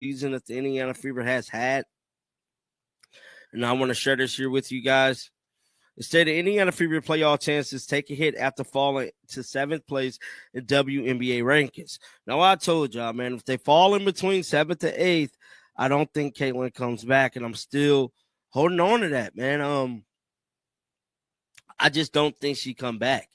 season that the Indiana Fever has had. And I want to share this here with you guys. Instead, the Indiana Fever playoff chances take a hit after falling to 7th place in WNBA rankings. Now, I told y'all, man, if they fall in between 7th and 8th, I don't think Caitlin comes back, and I'm still holding on to that, man. I just don't think she come back.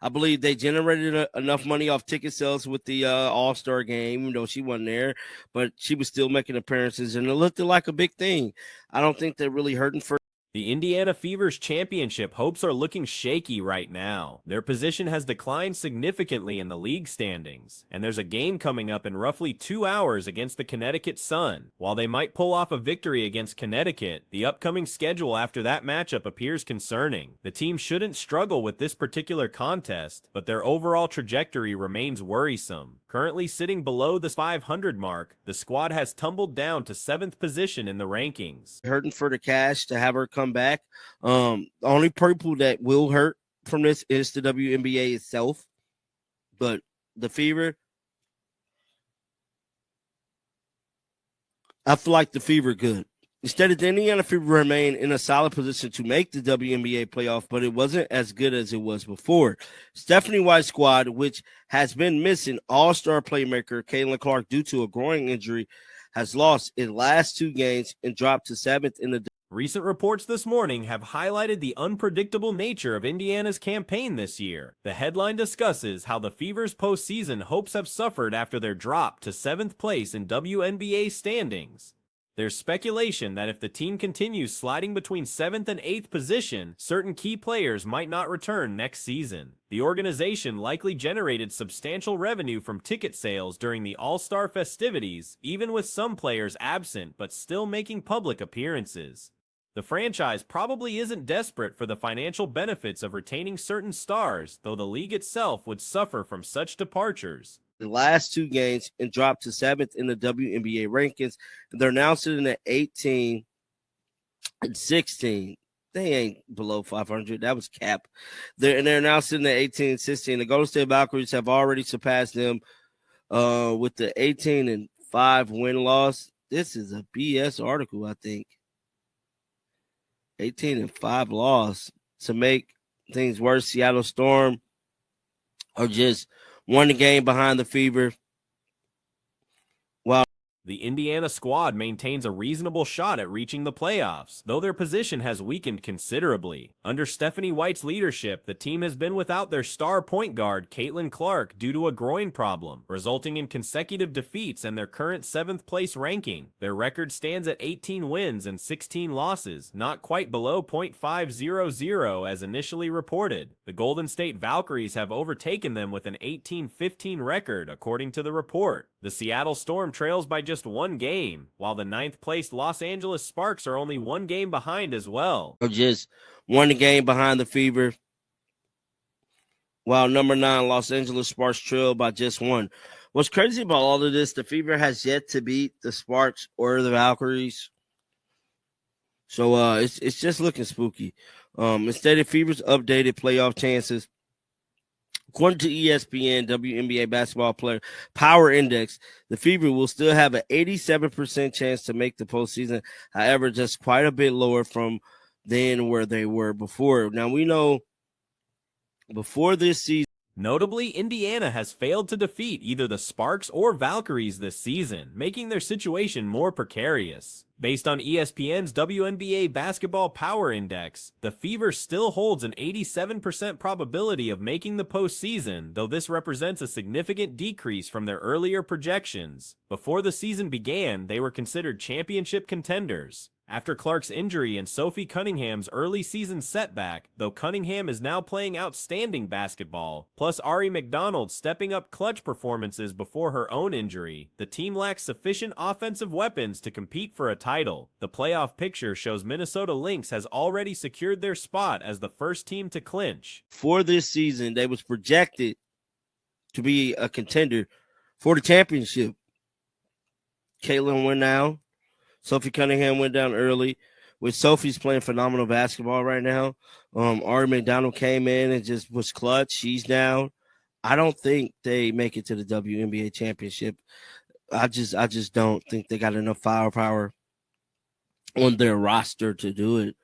I believe they generated enough money off ticket sales with the All-Star game, even though she wasn't there, but she was still making appearances, and it looked like a big thing. I don't think they're really hurting for. The Indiana Fever's championship hopes are looking shaky right now. Their position has declined significantly in the league standings, and there's a game coming up in roughly 2 hours against the Connecticut Sun. While they might pull off a victory against Connecticut, the upcoming schedule after that matchup appears concerning. The team shouldn't struggle with this particular contest, but their overall trajectory remains worrisome. Currently sitting below the 500 mark, the squad has tumbled down to 7th position in the rankings. Hurting for the cash to have her come back. The only people that will hurt from this is the WNBA itself. But the Fever, I feel like the Fever good. Instead, the Indiana Fever remain in a solid position to make the WNBA playoff, but it wasn't as good as it was before. Stephanie White's squad, which has been missing all-star playmaker Caitlin Clark due to a groin injury, has lost its last 2 games and dropped to 7th in the. Recent reports this morning have highlighted the unpredictable nature of Indiana's campaign this year. The headline discusses how the Fever's postseason hopes have suffered after their drop to 7th place in WNBA standings. There's speculation that if the team continues sliding between 7th and 8th position, certain key players might not return next season. The organization likely generated substantial revenue from ticket sales during the All-Star festivities, even with some players absent but still making public appearances. The franchise probably isn't desperate for the financial benefits of retaining certain stars, though the league itself would suffer from such departures. The last 2 games and dropped to 7th in the WNBA rankings. They're now sitting at 18 and 16. They ain't below 500. That was cap. They're now sitting at 18 and 16. The Golden State Valkyries have already surpassed them with the 18 and 5 win-loss. This is a BS article, I think. 18 and 5 loss. To make things worse, Seattle Storm are just 1 game behind the Fever. Wow. The Indiana squad maintains a reasonable shot at reaching the playoffs, though their position has weakened considerably. Under Stephanie White's leadership, the team has been without their star point guard, Caitlin Clark, due to a groin problem, resulting in consecutive defeats and their current 7th place ranking. Their record stands at 18 wins and 16 losses, not quite below .500 as initially reported. The Golden State Valkyries have overtaken them with an 18-15 record, according to the report. The Seattle Storm trails by just 1 game, while the 9th-placed Los Angeles Sparks are only 1 game behind as well. Just 1 game behind the Fever, while number 9 Los Angeles Sparks trail by just 1. What's crazy about all of this, the Fever has yet to beat the Sparks or the Valkyries. So it's just looking spooky. Instead of Fever's updated playoff chances, according to ESPN WNBA basketball player power index, the Fever will still have an 87% chance to make the postseason. However, just quite a bit lower from than where they were before. Now, we know before this season. Notably, Indiana has failed to defeat either the Sparks or Valkyries this season, making their situation more precarious. Based on ESPN's WNBA Basketball Power Index, the Fever still holds an 87% probability of making the postseason, though this represents a significant decrease from their earlier projections. Before the season began, they were considered championship contenders. After Clark's injury and Sophie Cunningham's early season setback, though Cunningham is now playing outstanding basketball, plus Ari McDonald stepping up clutch performances before her own injury, the team lacks sufficient offensive weapons to compete for a title. The playoff picture shows Minnesota Lynx has already secured their spot as the first team to clinch. For this season, they was projected to be a contender for the championship. Caitlin went down. Sophie Cunningham went down early. With Sophie's playing phenomenal basketball right now. Ari McDonald came in and just was clutch. She's down. I don't think they make it to the WNBA championship. I just don't think they got enough firepower on their roster to do it.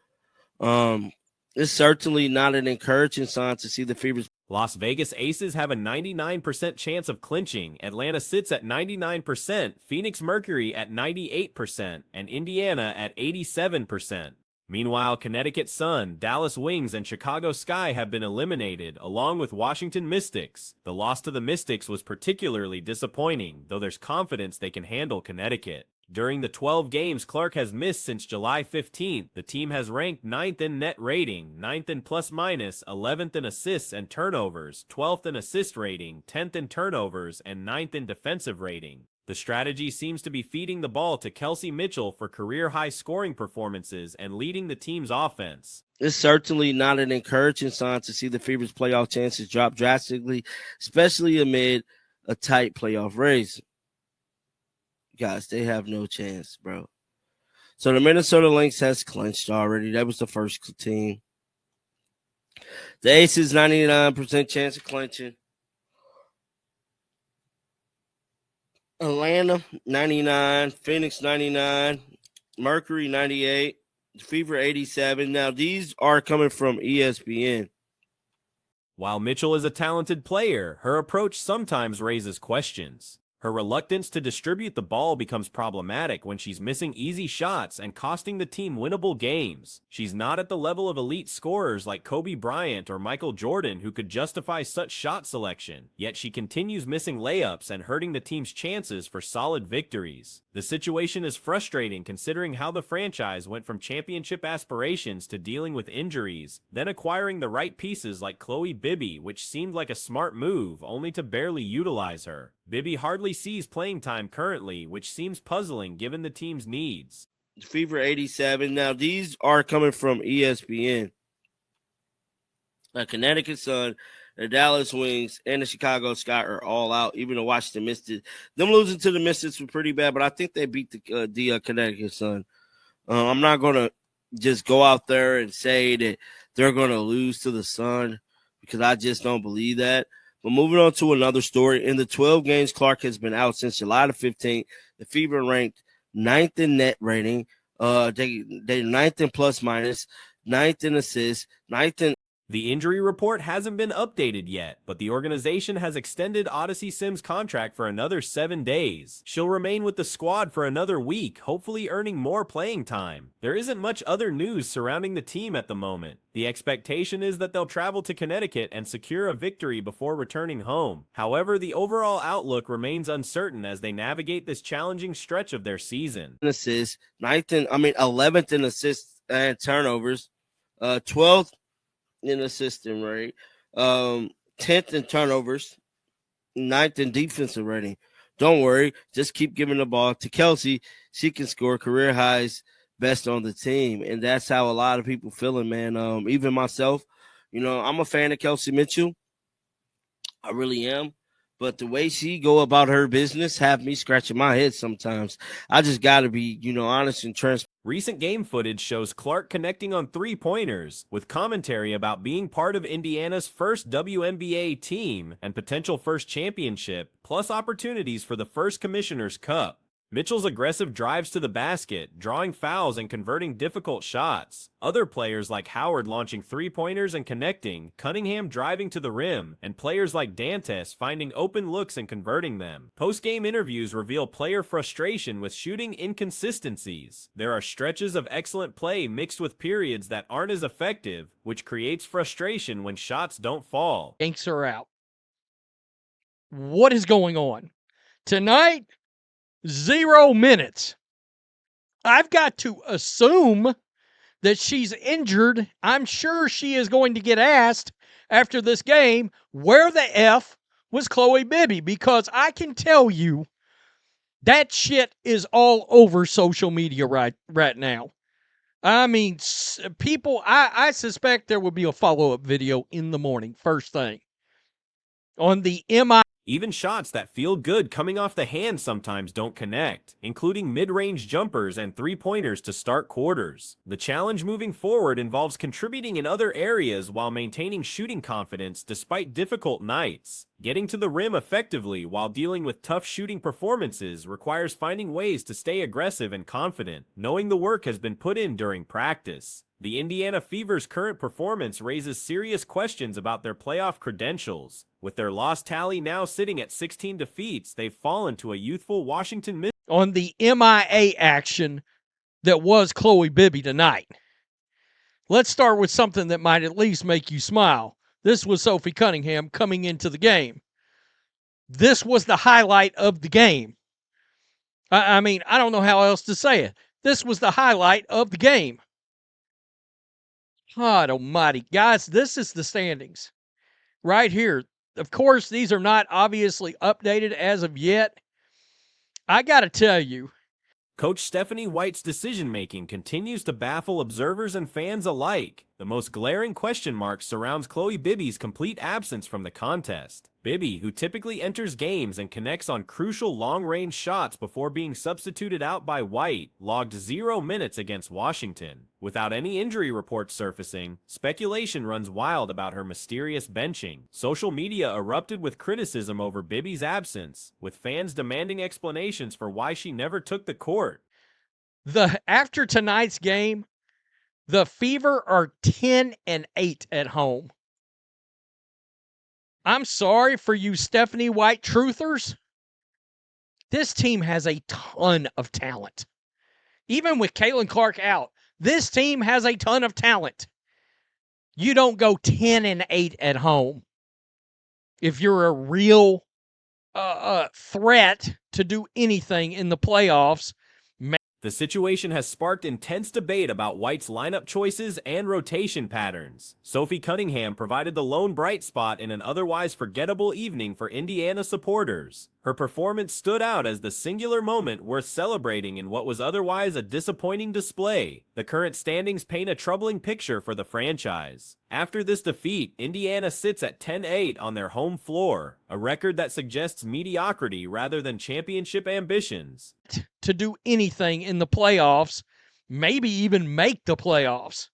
It's certainly not an encouraging sign to see the Fever's. Las Vegas Aces have a 99% chance of clinching. Atlanta sits at 99%, Phoenix Mercury at 98%, and Indiana at 87%. Meanwhile, Connecticut Sun, Dallas Wings, and Chicago Sky have been eliminated, along with Washington Mystics. The loss to the Mystics was particularly disappointing, though there's confidence they can handle Connecticut. During the 12 games Clark has missed since July 15th, the team has ranked 9th in net rating, 9th in plus-minus, 11th in assists and turnovers, 12th in assist rating, 10th in turnovers, and 9th in defensive rating. The strategy seems to be feeding the ball to Kelsey Mitchell for career-high scoring performances and leading the team's offense. It's certainly not an encouraging sign to see the Fever's playoff chances drop drastically, especially amid a tight playoff race. Guys, they have no chance, bro. So the Minnesota Lynx has clinched already. That was the first team. The Aces, 99% chance of clinching. Atlanta, 99. Phoenix, 99. Mercury, 98. Fever, 87. Now, these are coming from ESPN. While Mitchell is a talented player, her approach sometimes raises questions. Her reluctance to distribute the ball becomes problematic when she's missing easy shots and costing the team winnable games. She's not at the level of elite scorers like Kobe Bryant or Michael Jordan who could justify such shot selection, yet she continues missing layups and hurting the team's chances for solid victories. The situation is frustrating considering how the franchise went from championship aspirations to dealing with injuries, then acquiring the right pieces like Chloe Bibby, which seemed like a smart move, only to barely utilize her. Bibby hardly sees playing time currently, which seems puzzling given the team's needs. Fever 87. Now, these are coming from ESPN. The Connecticut Sun, the Dallas Wings, and the Chicago Sky are all out, even the Washington Mystics. Them losing to the Mystics was pretty bad, but I think they beat the Connecticut Sun. I'm not going to just go out there and say that they're going to lose to the Sun because I just don't believe that. But moving on to another story, in the 12 games Clark has been out since July the 15th, the Fever ranked 9th in net rating. They're 9th in plus-minus, 9th in assists, 9th in. The injury report hasn't been updated yet, but the organization has extended Odyssey Sims' contract for another 7 days. She'll remain with the squad for another week, hopefully earning more playing time. There isn't much other news surrounding the team at the moment. The expectation is that they'll travel to Connecticut and secure a victory before returning home. However, the overall outlook remains uncertain as they navigate this challenging stretch of their season. Assists, 11th in assists and turnovers, 12th in assistant rate, 10th in turnovers, 9th in defensive rating. Don't worry, just keep giving the ball to Kelsey. She can score career highs, best on the team, and that's how a lot of people feeling, man. Even myself, I'm a fan of Kelsey Mitchell. I really am. But the way she go about her business have me scratching my head sometimes. I just got to be, honest and transparent. Recent game footage shows Clark connecting on three-pointers, with commentary about being part of Indiana's first WNBA team and potential first championship, plus opportunities for the first Commissioner's Cup. Mitchell's aggressive drives to the basket, drawing fouls and converting difficult shots. Other players like Howard launching three-pointers and connecting, Cunningham driving to the rim, and players like Dantes finding open looks and converting them. Post-game interviews reveal player frustration with shooting inconsistencies. There are stretches of excellent play mixed with periods that aren't as effective, which creates frustration when shots don't fall. Yanks are out. What is going on? Tonight, 0 minutes. I've got to assume that she's injured. I'm sure she is going to get asked after this game, where the F was Chloe Bibby? Because I can tell you that shit is all over social media right now. I mean, people, I suspect there will be a follow-up video in the morning, first thing, on the Even shots that feel good coming off the hand sometimes don't connect, including mid-range jumpers and three-pointers to start quarters. The challenge moving forward involves contributing in other areas while maintaining shooting confidence despite difficult nights. Getting to the rim effectively while dealing with tough shooting performances requires finding ways to stay aggressive and confident, knowing the work has been put in during practice. The Indiana Fever's current performance raises serious questions about their playoff credentials. With their loss tally now sitting at 16 defeats, they've fallen to a youthful Washington on the MIA action that was Chloe Bibby tonight. Let's start with something that might at least make you smile. This was Sophie Cunningham coming into the game. This was the highlight of the game. I mean, I don't know how else to say it. This was the highlight of the game. God almighty. Guys, this is the standings right here. Of course, these are not obviously updated as of yet. I got to tell you, Coach Stephanie White's decision-making continues to baffle observers and fans alike. The most glaring question mark surrounds Chloe Bibby's complete absence from the contest. Bibby, who typically enters games and connects on crucial long-range shots before being substituted out by White, logged 0 minutes against Washington. Without any injury reports surfacing, speculation runs wild about her mysterious benching. Social media erupted with criticism over Bibby's absence, with fans demanding explanations for why she never took the court. After tonight's game, the Fever are 10-8 at home. I'm sorry for you Stephanie White truthers. This team has a ton of talent. Even with Caitlin Clark out, this team has a ton of talent. You don't go 10-8 at home if you're a real threat to do anything in the playoffs. The situation has sparked intense debate about White's lineup choices and rotation patterns. Sophie Cunningham provided the lone bright spot in an otherwise forgettable evening for Indiana supporters. Her performance stood out as the singular moment worth celebrating in what was otherwise a disappointing display. The current standings paint a troubling picture for the franchise. After this defeat, Indiana sits at 10-8 on their home floor, a record that suggests mediocrity rather than championship ambitions. To do anything in the playoffs, maybe even make the playoffs.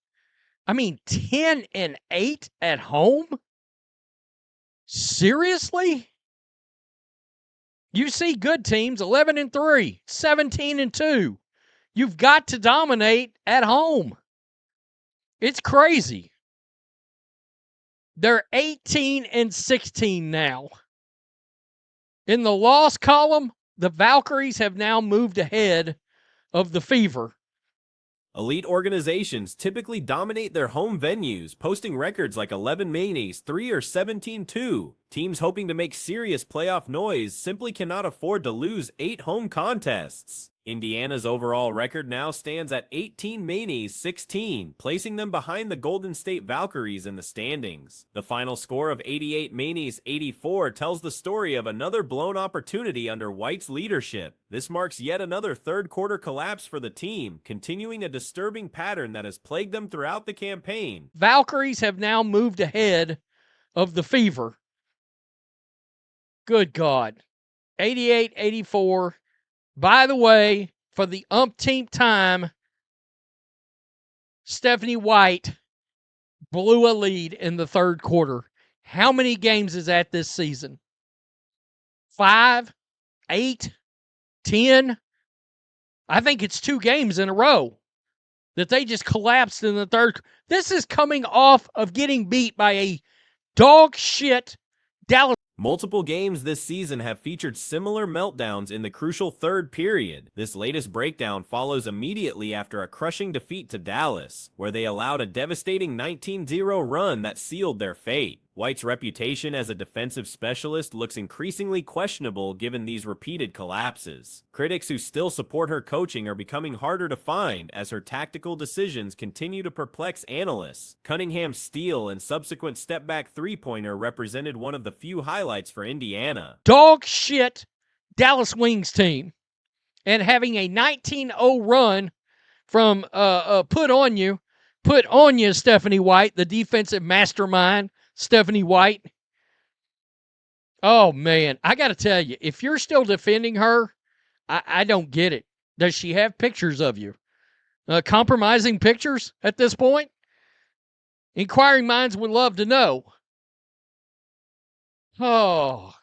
I mean, 10-8 at home? Seriously? You see good teams, 11-3, 17-2. You've got to dominate at home. It's crazy. They're 18-16 now. In the loss column, the Valkyries have now moved ahead of the Fever. Elite organizations typically dominate their home venues, posting records like 11 Manis, 3 or 17-2. Teams hoping to make serious playoff noise simply cannot afford to lose 8 home contests. Indiana's overall record now stands at 18 Manis, 16, placing them behind the Golden State Valkyries in the standings. The final score of 88 Manis, 84 tells the story of another blown opportunity under White's leadership. This marks yet another third-quarter collapse for the team, continuing a disturbing pattern that has plagued them throughout the campaign. Valkyries have now moved ahead of the Fever. Good God. 88-84. By the way, for the umpteenth time, Stephanie White blew a lead in the third quarter. How many games is that this season? 5, 8, 10? I think it's 2 games in a row that they just collapsed in the third. This is coming off of getting beat by a dog shit Dallas. Multiple games this season have featured similar meltdowns in the crucial third period. This latest breakdown follows immediately after a crushing defeat to Dallas, where they allowed a devastating 19-0 run that sealed their fate. White's reputation as a defensive specialist looks increasingly questionable given these repeated collapses. Critics who still support her coaching are becoming harder to find as her tactical decisions continue to perplex analysts. Cunningham's steal and subsequent step-back three-pointer represented one of the few highlights for Indiana. Dog shit Dallas Wings team. And having a 19-0 run from put on you, Stephanie White, the defensive mastermind, Stephanie White. Oh, man. I got to tell you, if you're still defending her, I don't get it. Does she have pictures of you? Compromising pictures at this point? Inquiring minds would love to know. Oh,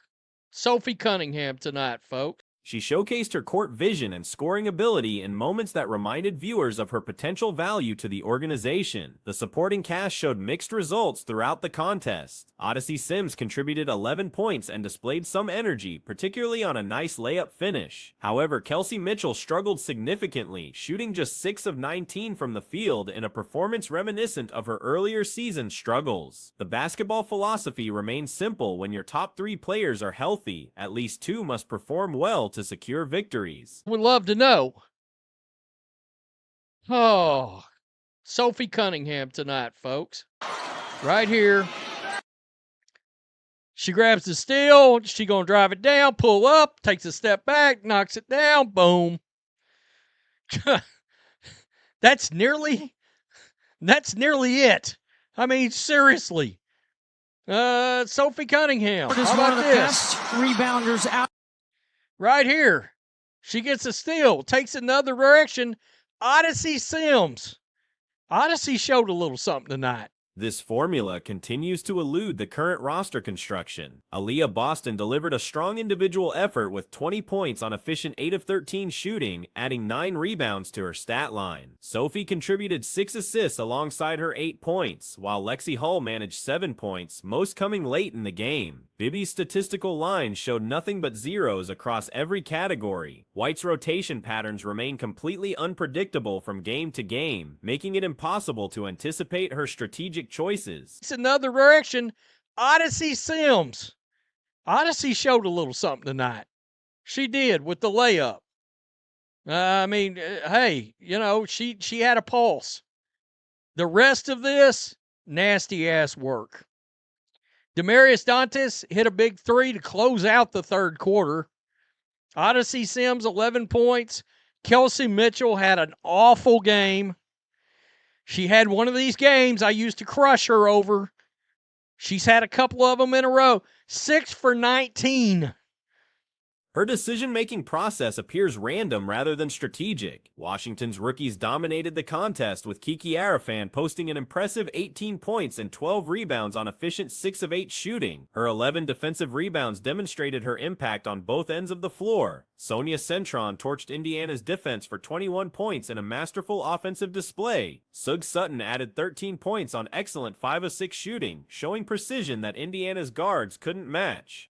Sophie Cunningham tonight, folks. She showcased her court vision and scoring ability in moments that reminded viewers of her potential value to the organization. The supporting cast showed mixed results throughout the contest. Odyssey Sims contributed 11 points and displayed some energy, particularly on a nice layup finish. However, Kelsey Mitchell struggled significantly, shooting just 6 of 19 from the field in a performance reminiscent of her earlier season struggles. The basketball philosophy remains simple: when your top 3 players are healthy, at least 2 must perform well to secure victories. Would love to know. Oh, Sophie Cunningham tonight, folks. Right here. She grabs the steal. She going to drive it down, pull up, takes a step back, knocks it down. Boom. That's nearly it. I mean, seriously. Sophie Cunningham. How about this? Rebounders out. Right here. She gets a steal, takes another direction. Odyssey Sims. Odyssey showed a little something tonight. This formula continues to elude the current roster construction. Aaliyah Boston delivered a strong individual effort with 20 points on efficient 8 of 13 shooting, adding 9 rebounds to her stat line. Sophie contributed 6 assists alongside her 8 points, while Lexi Hull managed 7 points, most coming late in the game. Bibby's statistical line showed nothing but zeros across every category. White's rotation patterns remain completely unpredictable from game to game, making it impossible to anticipate her strategic choices. It's another direction. Odyssey Sims. Odyssey showed a little something tonight. She did with the layup. Hey, she had a pulse. The rest of this, nasty ass work. Demarius Dantes hit a big 3 to close out the third quarter. Odyssey Sims, 11 points. Kelsey Mitchell had an awful game. She had one of these games I used to crush her over. She's had a couple of them in a row. 6 for 19. Her decision-making process appears random rather than strategic. Washington's rookies dominated the contest, with Kiki Arafan posting an impressive 18 points and 12 rebounds on efficient 6 of 8 shooting. Her 11 defensive rebounds demonstrated her impact on both ends of the floor. Sonia Centron torched Indiana's defense for 21 points in a masterful offensive display. Sug Sutton added 13 points on excellent 5 of 6 shooting, showing precision that Indiana's guards couldn't match.